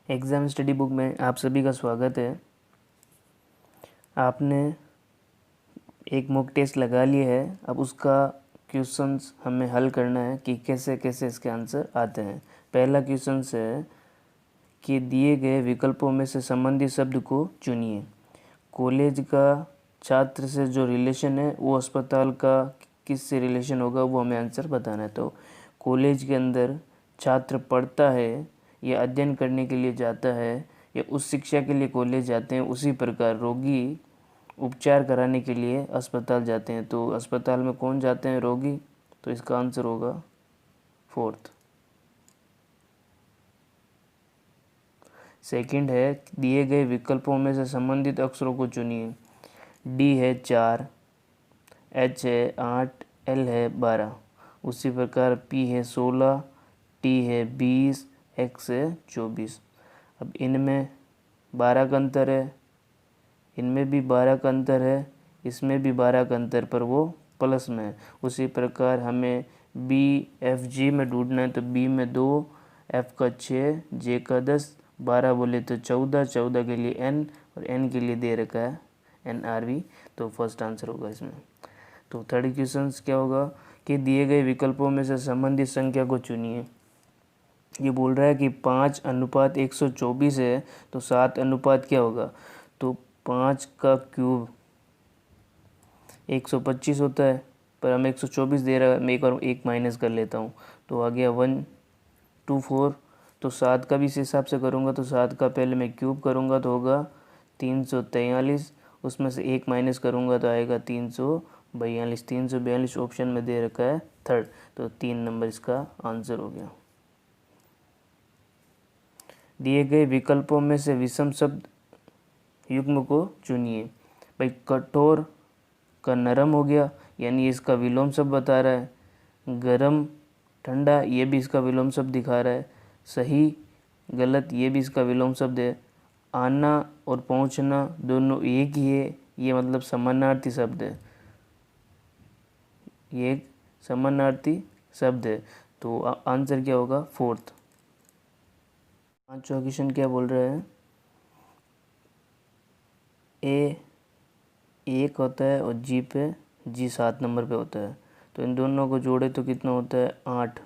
Exam study book में आप सभी का स्वागत है। आपने एक मॉक टेस्ट लगा लिया है, अब उसका क्वेश्चंस हमें हल करना है कि कैसे कैसे इसके आंसर आते हैं। पहला क्वेश्चन है कि दिए गए विकल्पों में से संबंधित शब्द को चुनिए। कॉलेज का छात्र से जो रिलेशन है वो अस्पताल का किससे रिलेशन होगा, वो हमें आंसर बताना है। तो कॉलेज के अंदर छात्र पढ़ता है या अध्ययन करने के लिए जाता है या उस शिक्षा के लिए कॉलेज जाते हैं, उसी प्रकार रोगी उपचार कराने के लिए अस्पताल जाते हैं। तो अस्पताल में कौन जाते हैं? रोगी। तो इसका आंसर होगा फोर्थ। सेकंड है, दिए गए विकल्पों में से संबंधित अक्षरों को चुनिए। डी है 4, एच है 8, एल है 12। उसी प्रकार पी है 16, टी है 20, एक्स है 24। अब इनमें 12 का अंतर है, इनमें भी 12 का अंतर है, इसमें भी 12 का अंतर, पर वो प्लस में है। उसी प्रकार हमें बी एफ जी में ढूंढना है। तो बी में 2, एफ का 6, जे का 10, 12 बोले तो 14, 14 के लिए एन और एन के लिए दे रखा है एन आर वी। तो फर्स्ट आंसर होगा इसमें। तो थर्ड क्वेश्चन क्या होगा कि दिए गए विकल्पों में से संबंधित संख्या को चुनिए। ये बोल रहा है कि 5:124 है, तो 7 अनुपात क्या होगा? तो 5 का क्यूब 125 होता है, पर हमें 124 दे रहा है। मैं एक और एक माइनस कर लेता हूँ, तो आ गया 124। तो 7 का भी इस हिसाब से करूँगा, तो 7 का पहले मैं क्यूब करूँगा तो होगा 343। उसमें से एक माइनस करूँगा तो आएगा 342। 342 ऑप्शन में दे रखा है थर्ड, तो 3 नंबर इसका आंसर हो गया। दिए गए विकल्पों में से विषम शब्द युग्म को चुनिए। भाई कठोर का नरम हो गया, यानी इसका विलोम शब्द बता रहा है। गरम ठंडा, ये भी इसका विलोम शब्द दिखा रहा है। सही गलत, ये भी इसका विलोम शब्द है। आना और पहुंचना दोनों एक ही है, ये मतलब समानार्थी शब्द है, ये एक समानार्थी शब्द है। तो आंसर क्या होगा? फोर्थ। पांचवा क्वेश्चन क्या बोल रहा है? ए 1 होता है और जी 7 नंबर पे होता है, तो इन दोनों को जोड़े तो कितना होता है? 8।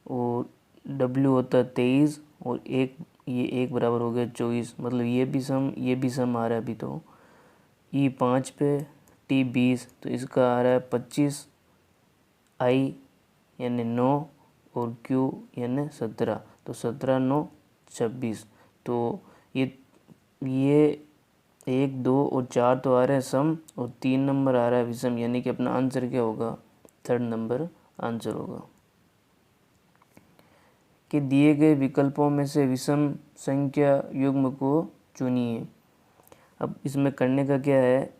और डब्ल्यू होता है 23 और एक, ये एक बराबर हो गया 24। मतलब ये भी सम आ रहा है अभी। तो ई 5 पे, टी 20, तो इसका आ रहा है 25, आई यानी 9 और क्यू यानी 17। तो 17 9 26। तो ये 1 2 और 4 तो आ रहे हैं सम, और 3 नंबर आ रहा है विषम, यानी कि अपना आंसर क्या होगा? थर्ड नंबर आंसर होगा। कि दिए गए विकल्पों में से विषम संख्या युग्म को चुनिए। अब इसमें करने का क्या है?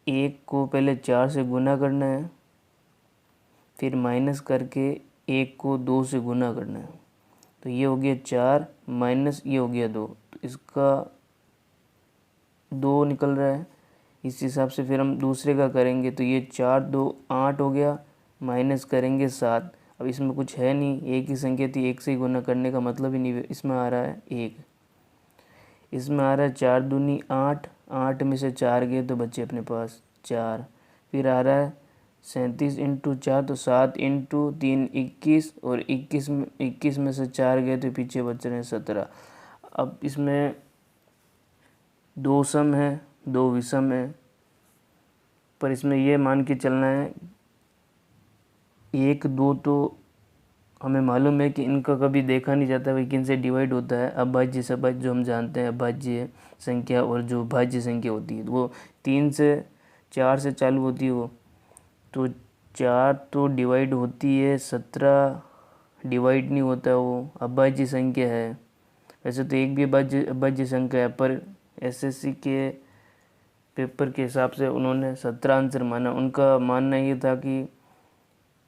1 को पहले 4 से गुना करना है, फिर माइनस करके 1 को 2 से गुना करना है। तो ये हो गया 4 माइनस ये हो गया 2, तो इसका 2 निकल रहा है। इस हिसाब से फिर हम दूसरे का करेंगे, तो ये 4 2 8 हो गया, माइनस करेंगे 7। अब इसमें कुछ है नहीं, एक ही संख्या थी, एक से ही गुना करने का मतलब ही नहीं। इसमें आ रहा है 1, इसमें आ रहा है 4 दूनी 8, 8 में से 4 गए तो बच्चे अपने पास 4। फिर आ रहा है 37 इंटू 4, तो 7 इंटू 3 21, और 21 में से 4 गए तो पीछे बच रहे हैं 17। अब इसमें 2 सम है 2 विषम है, पर इसमें ये मान के चलना है 1 2 तो हमें मालूम है कि इनका कभी देखा नहीं जाता भाई किन से डिवाइड होता है। अभाज्य सभाज्य जो हम जानते हैं, अभाज्य संख्या और जो भाज्य संख्या होती है वो 3 से 4 से चालू होती है वो। तो 4 तो डिवाइड होती है, 17 डिवाइड नहीं होता, वो अभाज्य संख्या है। वैसे तो एक भी अभाज्य संख्या है, पर एसएससी के पेपर के हिसाब से उन्होंने 17 आंसर माना। उनका मानना ये था कि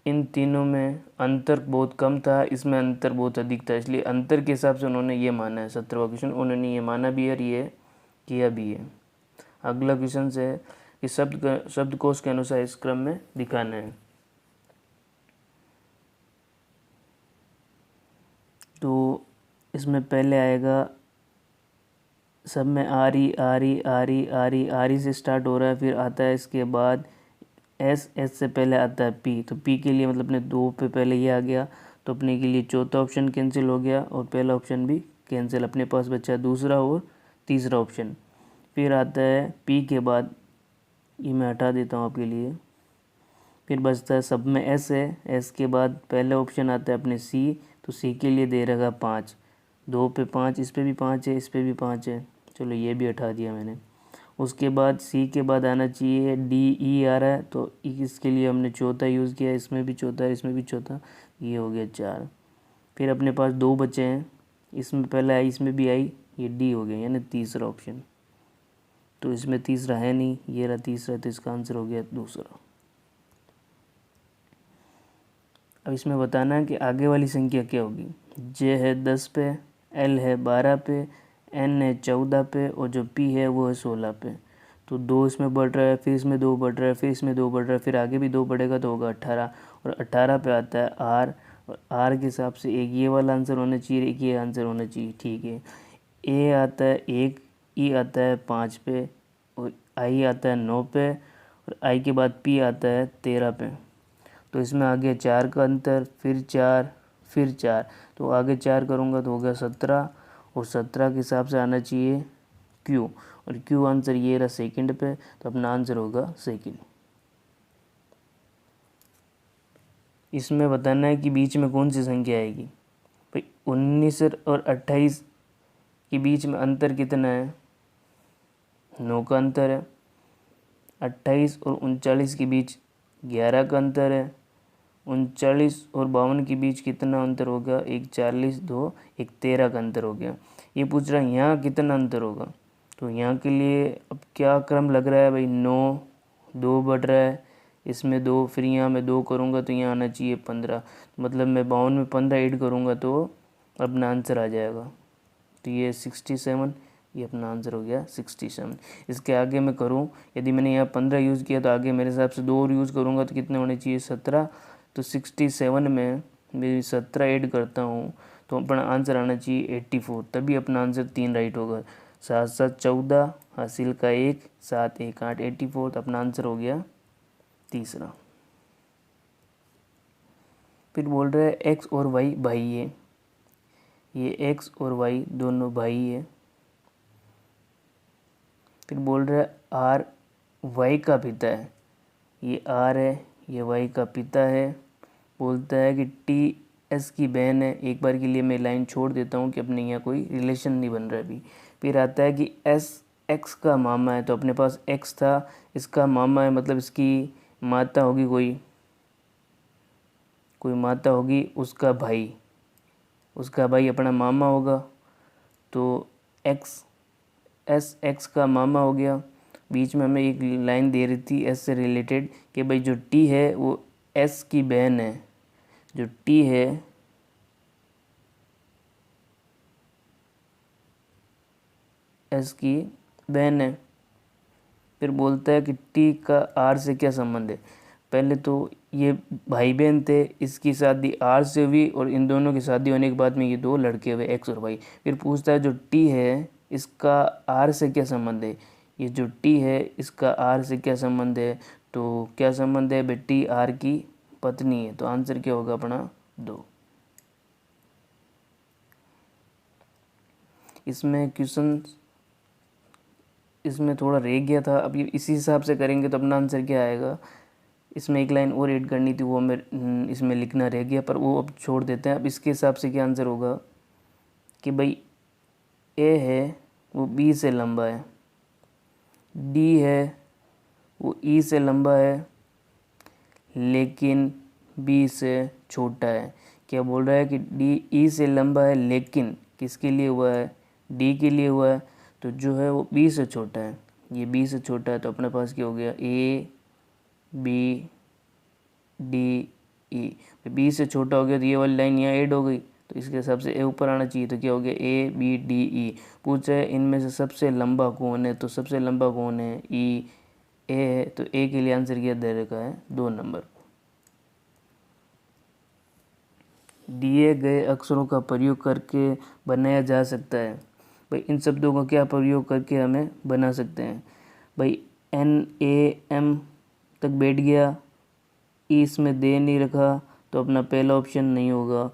इन तीनों में अंतर बहुत कम था, इसमें अंतर बहुत अधिक था, इसलिए अंतर के हिसाब से उन्होंने ये माना है। 17वां क्वेश्चन उन्होंने ये माना भी है और ये किया भी है। अगला क्वेश्चन है कि शब्दकोश के अनुसार इस क्रम में दिखाना है। तो इसमें पहले आएगा, सब में आरी आरी आरी आरी आरी से स्टार्ट हो रहा है, फिर आता है इसके बाद एस, एस से पहले आता है पी, तो पी के लिए मतलब अपने 2 पे पहले ये आ गया, तो अपने के लिए चौथा ऑप्शन कैंसिल हो गया और पहला ऑप्शन भी कैंसिल। अपने पास बचा दूसरा और तीसरा ऑप्शन। फिर आता है पी के बाद, ये मैं हटा देता हूँ आपके लिए, फिर बचता है सब में एस है, एस के बाद पहला ऑप्शन आता है अपने सी, तो सी के लिए दे रहेगा 5, 2 पे 5, इस पे भी 5 है, इस पे भी 5 है, चलो ये भी हटा दिया मैंने। उसके बाद सी के बाद आना चाहिए डी, ई आ रहा है, तो इसके लिए हमने चौथा यूज़ किया, इसमें भी चौथा, इसमें भी चौथा, ये हो गया 4। फिर अपने पास 2 बचे हैं, इसमें पहले आई, इसमें भी आई, ये डी हो गया, यानी तीसरा ऑप्शन। तो इसमें तीसरा है नहीं, ये रहा तीसरा, तो इसका आंसर हो गया दूसरा। अब इसमें बताना है कि आगे वाली संख्या क्या होगी। जे है 10 पे, एल है 12 पे, एन है 14 पे और जो पी है वो है 16 पे। तो 2 इसमें बढ़ रहा है, फिर इसमें 2 बढ़ रहा है, फिर इसमें 2 बढ़ रहा है, फिर आगे भी 2 बढ़ेगा तो होगा 18, और 18 पे आता है आर, और आर के हिसाब से एक ये वाला आंसर होना चाहिए, एक ये आंसर होना चाहिए, ठीक है। ए आता है 1, ई आता है 5 पे, और आई आता है 9 पे, और आई के बाद पी आता है 13 पे। तो इसमें आगे 4 का अंतर, फिर 4, फिर 4, तो आगे 4 करूँगा तो हो गया 17, और 17 के हिसाब से आना चाहिए क्यू, और क्यू आंसर ये रहा सेकंड पे, तो अपना आंसर होगा सेकंड। इसमें बताना है कि बीच में कौन सी संख्या आएगी। भाई 19 और 28 के बीच में अंतर कितना है, 9 का अंतर है। 28 और 39 के बीच 11 का अंतर है। 39 और 52 के बीच कितना अंतर होगा, एक 40, 2, एक 13 का अंतर हो गया। ये पूछ रहा है यहाँ कितना अंतर होगा, तो यहाँ के लिए अब क्या क्रम लग रहा है भाई, 9, 2 बढ़ रहा है, इसमें 2, फिर यहाँ मैं 2 करूँगा तो यहाँ आना चाहिए 15, मतलब मैं 52 में 15 ऐड करूँगा तो अपना आंसर आ जाएगा। तो ये 67, ये अपना आंसर हो गया 67। इसके आगे मैं करूँ, यदि मैंने यहाँ 15 यूज़ किया तो आगे मेरे हिसाब से 2 और यूज़ करूँगा तो कितने होने चाहिए, 17। तो 67 में मैं 17 ऐड करता हूँ तो अपना आंसर आना चाहिए 84, तभी अपना आंसर 3 राइट होगा। 7 7 14, हासिल का 1, 7 1 8, 84, तो अपना आंसर हो गया तीसरा। फिर बोल रहे हैं एक्स और वाई भाई है, ये एक्स और वाई दोनों भाई है। फिर बोल रहा है आर वाई का पिता है, ये आर है, ये वाई का पिता है। बोलता है कि टी एस की बहन है। एक बार के लिए मैं लाइन छोड़ देता हूँ कि अपने यहाँ कोई रिलेशन नहीं बन रहा अभी। फिर आता है कि एस एक्स का मामा है, तो अपने पास एक्स था, इसका मामा है, मतलब इसकी माता होगी, कोई माता होगी, उसका भाई अपना मामा होगा। तो एक्स, एस एक्स का मामा हो गया। बीच में हमें एक लाइन दे रही थी एस से रिलेटेड कि भाई जो टी है वो एस की बहन है, जो टी है एस की बहन है। फिर बोलता है कि टी का आर से क्या संबंध है। पहले तो ये भाई बहन थे, इसकी शादी आर से हुई और इन दोनों की शादी होने के बाद में ये 2 लड़के हुए, एक्स और वाई। फिर पूछता है जो टी है इसका आर से क्या संबंध है, ये जो टी है इसका आर से क्या संबंध है, तो क्या संबंध है, बेटी आर की पत्नी है, तो आंसर क्या होगा अपना 2। इसमें क्वेश्चन इसमें थोड़ा रह गया था, अब ये इसी हिसाब से करेंगे तो अपना आंसर क्या आएगा। इसमें एक लाइन और ऐड करनी थी, वो मैं इसमें लिखना रह गया, पर वो अब छोड़ देते हैं। अब इसके हिसाब से क्या आंसर होगा कि भाई ए है वो बी से लंबा है, डी है वो ई से लंबा है, लेकिन बी से छोटा है। क्या बोल रहा है कि डी ई से लंबा है, लेकिन किसके लिए हुआ है, डी के लिए हुआ है, तो जो है वो बी से छोटा है, ये बी से छोटा है। तो अपने पास क्या हो गया, A B D E, B से छोटा हो गया तो ये वाली लाइन यहाँ ऐड हो गई, तो इसके हिसाब से ए ऊपर आना चाहिए, तो क्या हो गया ए बी डी ई। पूछा है इनमें से सबसे लंबा कौन है, तो सबसे लंबा कौन है, ई, ए है, तो ए के लिए आंसर क्या दे रखा है 2 नंबर। दिए गए अक्षरों का प्रयोग करके बनाया जा सकता है। भाई इन शब्दों का क्या प्रयोग करके हमें बना सकते हैं। भाई NAM तक बैठ गया, ई इसमें दे नहीं रखा तो अपना पहला ऑप्शन नहीं होगा।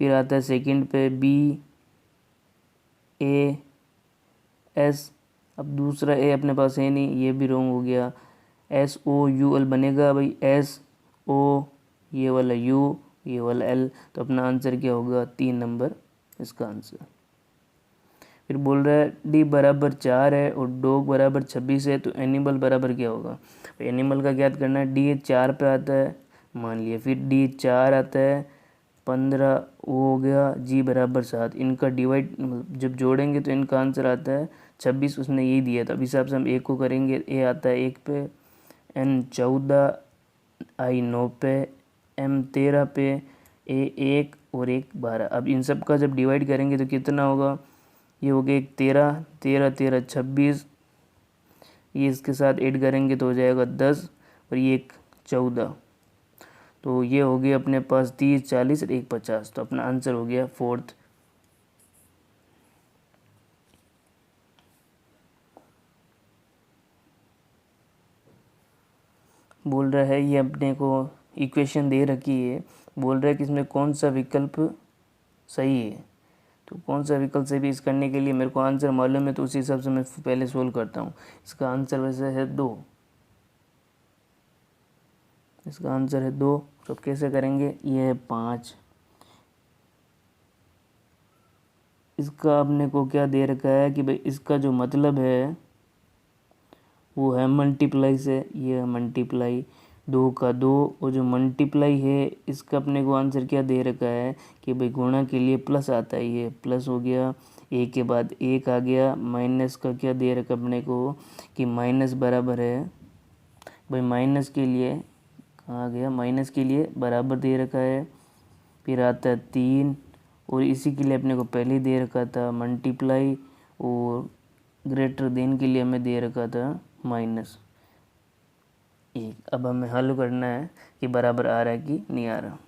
फिर आता है सेकंड पे BAS, अब दूसरा ए अपने पास है नहीं, ये भी रॉन्ग हो गया। SOUL बनेगा भाई, SO ये वाला U ये वाला L, तो अपना आंसर क्या होगा 3 नंबर इसका आंसर। फिर बोल रहा है D बराबर 4 है और डॉग बराबर 26 है, तो एनिमल बराबर क्या होगा। एनिमल का ज्ञात करना है। D 4 पे आता है मान लिया, फिर D 4 आता है 15 वो हो गया, G बराबर 7, इनका डिवाइड जब जोड़ेंगे तो इनका आंसर आता है 26, उसने यही दिया था। अब हिसाब से हम एक को करेंगे, A आता है 1 पे, N 14, I 9 पे, M 13 पे, A 1 और 1 12। अब इन सब का जब डिवाइड करेंगे तो कितना होगा, ये हो गया एक 13, 13 13 26, ये इसके साथ ऐड करेंगे तो हो जाएगा 10 और ये एक 14, तो ये हो गया अपने पास 30 40 और 1 50, तो अपना आंसर हो गया 4th। बोल रहा है ये अपने को इक्वेशन दे रखी है, बोल रहा है कि इसमें कौन सा विकल्प सही है। तो कौन सा विकल्प सही, भी इस करने के लिए मेरे को आंसर मालूम है तो उसी हिसाब से मैं पहले सोल्व करता हूँ। इसका आंसर वैसे है 2, इसका आंसर है 2। तो कैसे करेंगे, ये है 5, इसका अपने को क्या दे रखा है कि भाई इसका जो मतलब है वो है मल्टीप्लाई से, ये है मल्टीप्लाई 2 का 2, और जो मल्टीप्लाई है इसका अपने को आंसर क्या दे रखा है कि भाई गुणा के लिए प्लस आता है, ये प्लस हो गया, एक के बाद एक आ गया, माइनस का क्या दे रखा अपने को कि माइनस बराबर है, भाई माइनस के लिए कहाँ आ गया, माइनस के लिए बराबर दे रखा है। फिर आता है 3, और इसी के लिए अपने को पहले ही दे रखा था मल्टीप्लाई, और ग्रेटर देन के लिए हमें दे रखा था -1। अब हमें हल करना है कि बराबर आ रहा है कि नहीं आ रहा।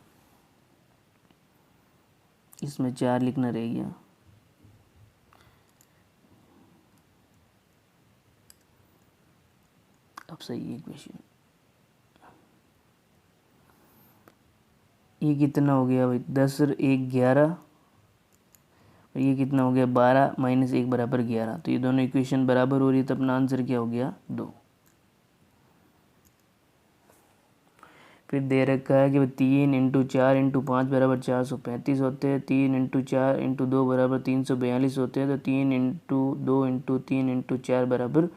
इसमें 4 लिखना रह गया। अब सही है क्वेश्चन। ये कितना हो गया भाई, 10 और 1 11, और ये कितना हो गया 12 - 1 बराबर 11, तो ये दोनों इक्वेशन बराबर हो रही है, तो अपना आंसर क्या हो गया 2। फिर दे रखा है कि 3 × 4 × 5 बराबर 435 होते हैं, 3 × 4 × 2 बराबर 342 होते हैं, तो 3 × 2 × 3 × 4 बराबर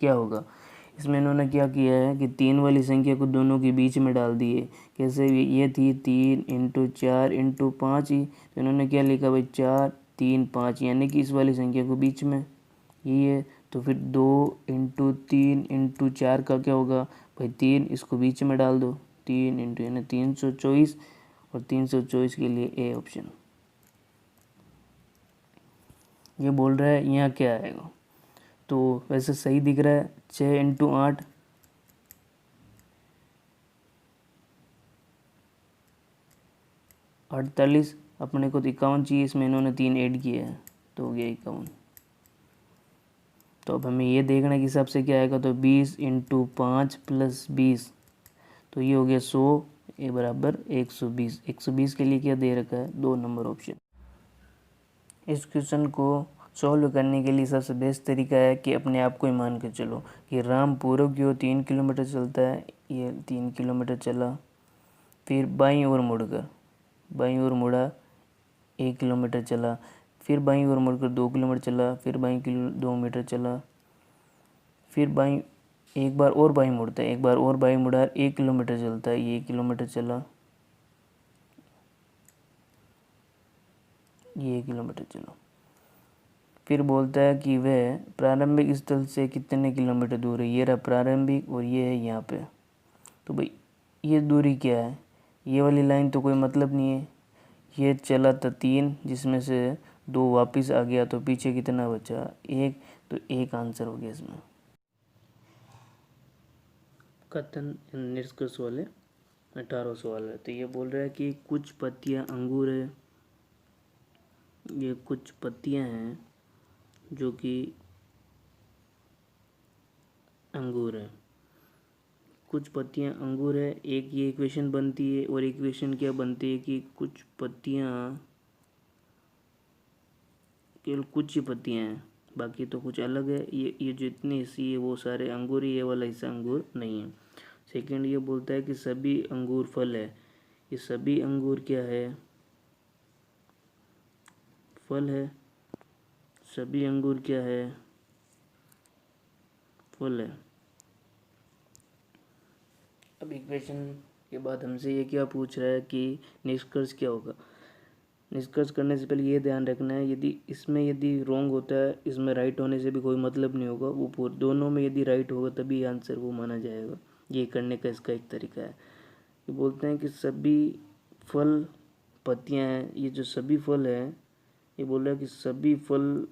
क्या होगा। इसमें इन्होंने क्या किया है कि 3 वाली संख्या को दोनों के बीच में डाल दिए। कैसे, ये थी 3 × 4 × 5 ही, तो इन्होंने क्या लिखा भाई 4 3 5, यानी कि इस वाली संख्या को बीच में यही है। तो फिर 2 × 3 × 4 का क्या होगा भाई 3, इसको बीच में डाल दो, 3 × यानी 324, और 324 के लिए ए ऑप्शन। ये बोल रहा है यहाँ क्या आएगा, तो वैसे सही दिख रहा है 6 × 8 48, अपने को तो 51 चाहिए, इसमें इन्होंने 3 ऐड किए हैं तो हो गया 51। तो अब हमें ये देखना है कि हिसाब से क्या आएगा, तो 20 × 5 + 20, तो ये हो गया 100, ए बराबर 120। 120 के लिए क्या दे रखा है 2 नंबर ऑप्शन। इस क्वेश्चन को सॉल्व करने के लिए सबसे बेस्ट तरीका है कि अपने आप को ही मान के चलो कि राम पूरब की ओर 3 किलोमीटर चलता है, ये 3 किलोमीटर चला, फिर बाईं ओर मुड़कर, बाईं ओर मुड़ा 1 किलोमीटर चला, फिर बाईं ओर मुड़कर 2 किलोमीटर चला, फिर बाईं 2 मीटर चला, फिर बाईं एक बार और बाईं मुड़ता है, एक बार और बाईं मुड़ा 1 किलोमीटर चलता है, ये 1 किलोमीटर चला, ये 1 किलोमीटर चला। फिर बोलता है कि वह प्रारंभिक स्थल से कितने किलोमीटर दूर है, ये रहा प्रारंभिक और ये है यहाँ पे। तो भाई ये दूरी क्या है, ये वाली लाइन तो कोई मतलब नहीं है। ये चला था 3, जिसमें से 2 वापस आ गया, तो पीछे कितना बचा 1, तो 1 आंसर हो गया इसमें। कथन निष्कर्ष वाले 18वां सवाल है। तो ये बोल रहा है कि कुछ पत्तियां अंगूर है, ये कुछ पत्तियां हैं जो कि अंगूर है, कुछ पत्तियां अंगूर है। एक ये इक्वेशन बनती है और इक्वेशन क्या बनती है कि कुछ पत्तियां, केवल कुछ ही पत्तियां हैं, बाकी तो कुछ अलग है। ये जो इतने हिस्से है वो सारे अंगूर ही, ये वाला हिस्सा अंगूर नहीं है। सेकंड ये बोलता है कि सभी अंगूर फल है, ये सभी अंगूर क्या है, फल है। सभी अंगूर क्या है, फल है। अब इक्वेशन के बाद हमसे ये क्या पूछ रहा है कि निष्कर्ष क्या होगा। निष्कर्ष करने से पहले ये ध्यान रखना है, यदि रॉन्ग होता है, इसमें राइट होने से भी कोई मतलब नहीं होगा। वो पूरे दोनों में यदि राइट होगा तभी आंसर वो माना जाएगा। ये करने का इसका एक तरीका है। ये बोलते हैं कि सभी फल पत्तियां हैं, ये जो सभी फल है, ये बोल रहा है कि सभी फल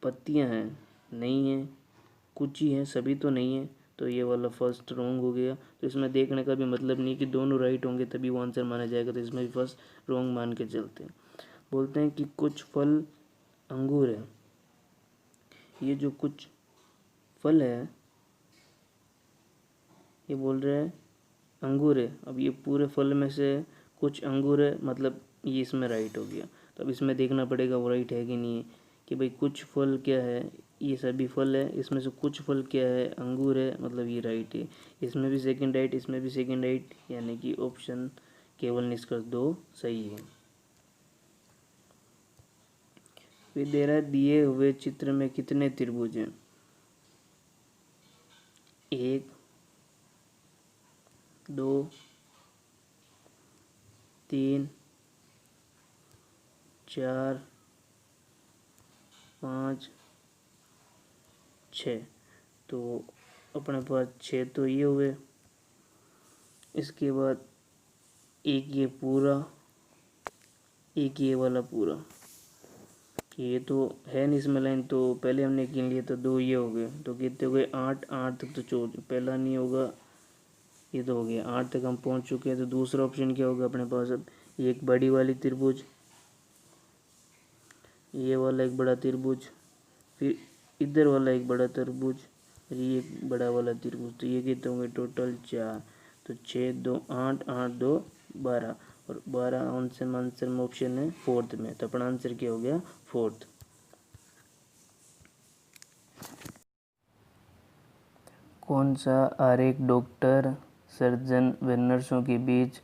पत्तियां हैं, नहीं है, कुछ ही है, सभी तो नहीं है। तो ये वाला फर्स्ट रॉन्ग हो गया। तो इसमें देखने का भी मतलब नहीं कि दोनों राइट होंगे तभी वो आंसर माना जाएगा, तो इसमें भी फर्स्ट रॉन्ग मान के चलते हैं। बोलते हैं कि कुछ फल अंगूर है, ये जो कुछ फल है, ये बोल रहे हैं अंगूर है। अब ये पूरे फल में से कुछ अंगूर है, मतलब ये इसमें राइट हो गया। तो अब इसमें देखना पड़ेगा वो राइट है कि नहीं है, कि भाई कुछ फल क्या है, ये सभी फल है, इसमें से कुछ फल क्या है, अंगूर है, मतलब ये राइट है। इसमें भी सेकंड राइट, इसमें भी सेकंड राइट, यानी कि ऑप्शन केवल निष्कर्ष 2 सही है। फिर दे रहा है दिए हुए चित्र में कितने त्रिभुज हैं। 1 2 3 4 5 6। तो अपने पास 6 तो ये हुए। इसके बाद एक ये पूरा, एक ये वाला पूरा, ये तो है नहीं इसमें लाइन, तो पहले हमने गिन लिए तो 2 ये हो गए। तो कितने हो गए 8, 8 तक तो 14, पहला नहीं होगा, ये तो हो गया 8 तक हम पहुंच चुके हैं। तो दूसरा ऑप्शन क्या होगा अपने पास। अब ये एक बड़ी वाली त्रिभुज, ये वाला एक बड़ा त्रिभुज, फिर इधर वाला एक बड़ा त्रिभुज, फिर ये एक बड़ा वाला त्रिभुज। तो ये कितने होंगे टोटल 4। तो 6 2 8, 8 2 12, और 12 आंसर में ऑप्शन है फोर्थ में। तो अपना आंसर क्या हो गया, फोर्थ। कौन सा आरेख डॉक्टर, सर्जन व नर्सों के बीच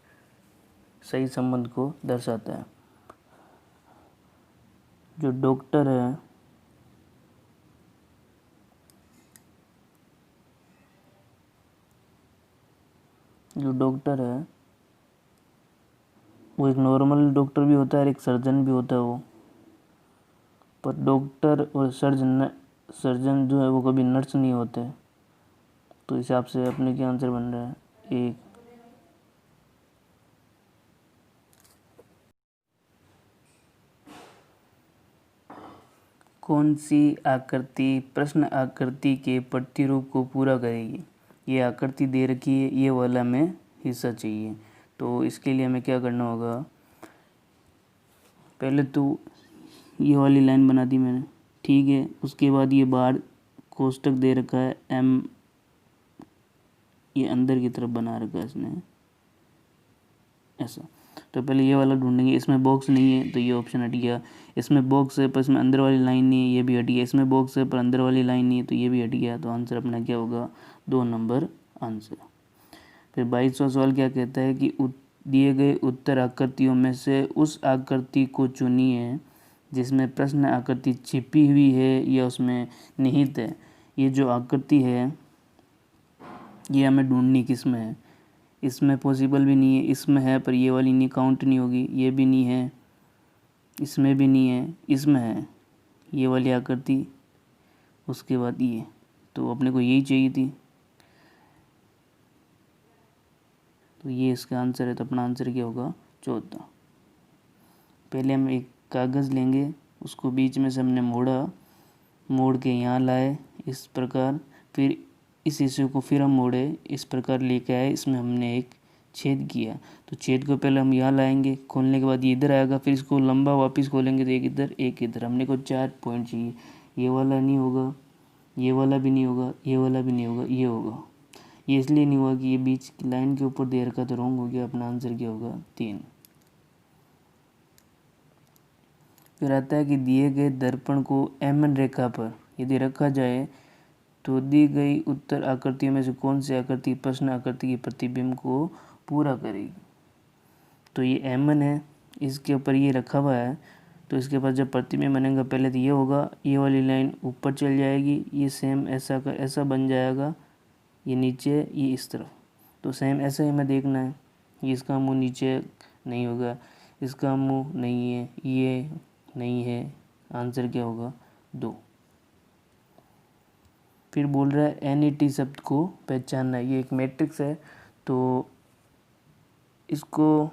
सही संबंध को दर्शाता है। जो डॉक्टर है, वो एक नॉर्मल डॉक्टर भी होता है और एक सर्जन भी होता है वो। पर डॉक्टर और सर्जन जो है वो कभी नर्स नहीं होते। तो इस हिसाब से अपने क्या आंसर बन रहा है, 1। कौन सी आकृति प्रश्न आकृति के प्रतिरूप को पूरा करेगी। ये आकृति दे रखी है, ये वाला हमें हिस्सा चाहिए। तो इसके लिए हमें क्या करना होगा, पहले तो ये वाली लाइन बना दी मैंने, ठीक है। उसके बाद ये बाहर कोष्टक दे रखा है m, ये अंदर की तरफ बना रखा है इसने ऐसा। तो पहले ये वाला ढूंढेंगे, इसमें बॉक्स नहीं है तो ये ऑप्शन हट गया। इसमें बॉक्स है पर इसमें अंदर वाली लाइन नहीं है, ये भी हट गया। इसमें बॉक्स है पर अंदर वाली लाइन नहीं है तो ये भी हट गया। तो आंसर अपना क्या होगा, 2 नंबर आंसर। फिर 22वां सवाल क्या कहता है कि दिए गए उत्तर आकृतियों में से उस आकृति को चुनिए जिसमें प्रश्न आकृति छिपी हुई है या उसमें निहित है। ये जो आकृति है ये हमें ढूंढनी किस में है। इसमें पॉसिबल भी नहीं है, इसमें है पर ये वाली नहीं काउंट नहीं होगी, ये भी नहीं है, इसमें भी नहीं है, इसमें है ये वाली आकृति, उसके बाद ये। तो अपने को यही चाहिए थी, तो ये इसका आंसर है। तो अपना आंसर क्या होगा, 14। पहले हम एक कागज़ लेंगे, उसको बीच में से हमने मोड़ के यहाँ लाए इस प्रकार, फिर इस हिस्से को फिर हम मोड़े इस प्रकार लेके आए, इसमें हमने एक छेद किया, तो छेद को पहले हम यहाँ लाएंगे, खोलने के बाद ये इधर आएगा, फिर इसको लंबा वापस खोलेंगे तो एक इधर एक इधर। हमने को 4 पॉइंट चाहिए, ये वाला नहीं होगा, ये वाला भी नहीं होगा, ये वाला भी नहीं होगा, ये होगा। ये इसलिए नहीं हुआ कि ये बीच की लाइन के ऊपर दे रखा तो रॉन्ग हो गया। अपना आंसर क्या होगा? 3। फिर आता है कि दिए गए दर्पण को एमएन रेखा पर यदि रखा जाए तो दी गई उत्तर आकृतियों में से कौन सी आकृति प्रश्न आकृति के प्रतिबिंब को पूरा करेगी। तो ये एमएन है, इसके ऊपर ये रखा हुआ है, तो इसके पास जब प्रतिबिंब बनेगा पहले तो ये होगा, ये वाली लाइन ऊपर चल जाएगी, ये सेम ऐसा का ऐसा बन जाएगा, ये नीचे, ये इस तरफ। तो सेम ऐसा ही हमें देखना है। ये इसका मुंह नीचे नहीं होगा, इसका मुंह नहीं है, ये नहीं है। आंसर क्या होगा? 2। फिर बोल रहा है एनईटी शब्द को पहचानना है। ये एक मैट्रिक्स है, तो इसको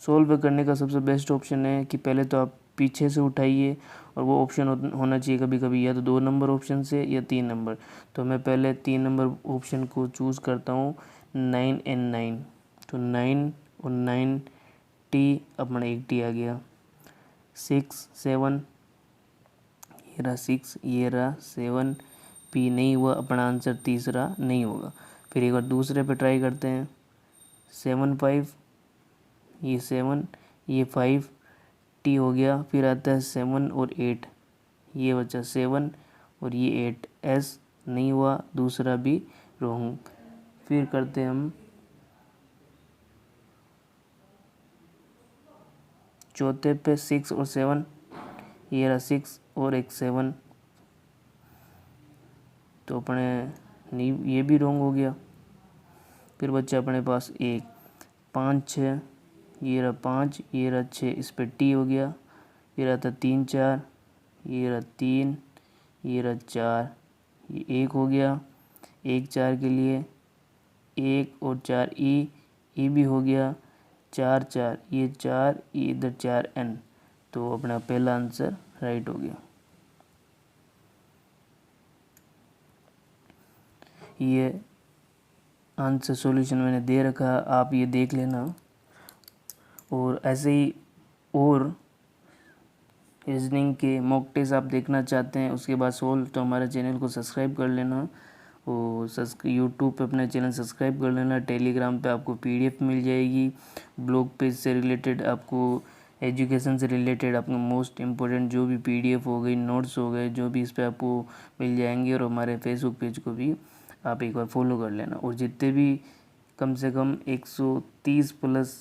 सॉल्व करने का सबसे बेस्ट ऑप्शन है कि पहले तो आप पीछे से उठाइए, और वो ऑप्शन होना चाहिए कभी कभी या तो 2 नंबर ऑप्शन से या 3 नंबर। तो मैं पहले 3 नंबर ऑप्शन को चूज़ करता हूँ, 9 and 9। तो 9 और 9 टी, अपना एक टी आ गया। 6 7, ये रहा 6, ये रहा 7, पी नहीं हुआ, अपना आंसर तीसरा नहीं होगा। फिर एक बार दूसरे पे ट्राई करते हैं, 7 5, ये 7, ये 5, टी हो गया। फिर आता है 7 और 8, ये बचा 7 और ये 8, एस नहीं हुआ, दूसरा भी रॉन्ग। फिर करते हैं हम चौथे पे 6 और 7, ये रहा 6 और एक 7, तो अपने नहीं, ये भी रॉन्ग हो गया। फिर बच्चा अपने पास 1 5 6, ये रहा 5, ये रहा 6, इस पर टी हो गया। फिर आता 3 4, ये रहा 3, ये रहा 4, ये 1 हो गया। 1 4 के लिए 1 और 4 ई भी हो गया। 4 4, ये 4, ये इधर 4 एन, तो अपना पहला आंसर राइट हो गया। ये आंसर सॉल्यूशन मैंने दे रखा, आप ये देख लेना। और ऐसे ही और रीजनिंग के मॉक टेस्ट आप देखना चाहते हैं उसके बाद सोल्व, तो हमारे चैनल को सब्सक्राइब कर लेना, और यूट्यूब पे अपना चैनल सब्सक्राइब कर लेना। टेलीग्राम पे आपको पीडीएफ मिल जाएगी, ब्लॉग पेज से रिलेटेड, आपको एजुकेशन से रिलेटेड, आपको मोस्ट इम्पोर्टेंट जो भी पीडीएफ हो गई, नोट्स हो गए, जो भी इस पर आपको मिल जाएंगे। और हमारे फेसबुक पेज को भी आप एक बार फॉलो कर लेना। और जितने भी कम से कम 130 प्लस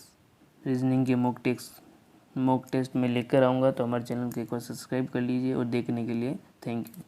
रीजनिंग के मॉक टेस्ट में लेकर आऊँगा, तो हमारे चैनल को एक बार सब्सक्राइब कर लीजिए। और देखने के लिए थैंक यू।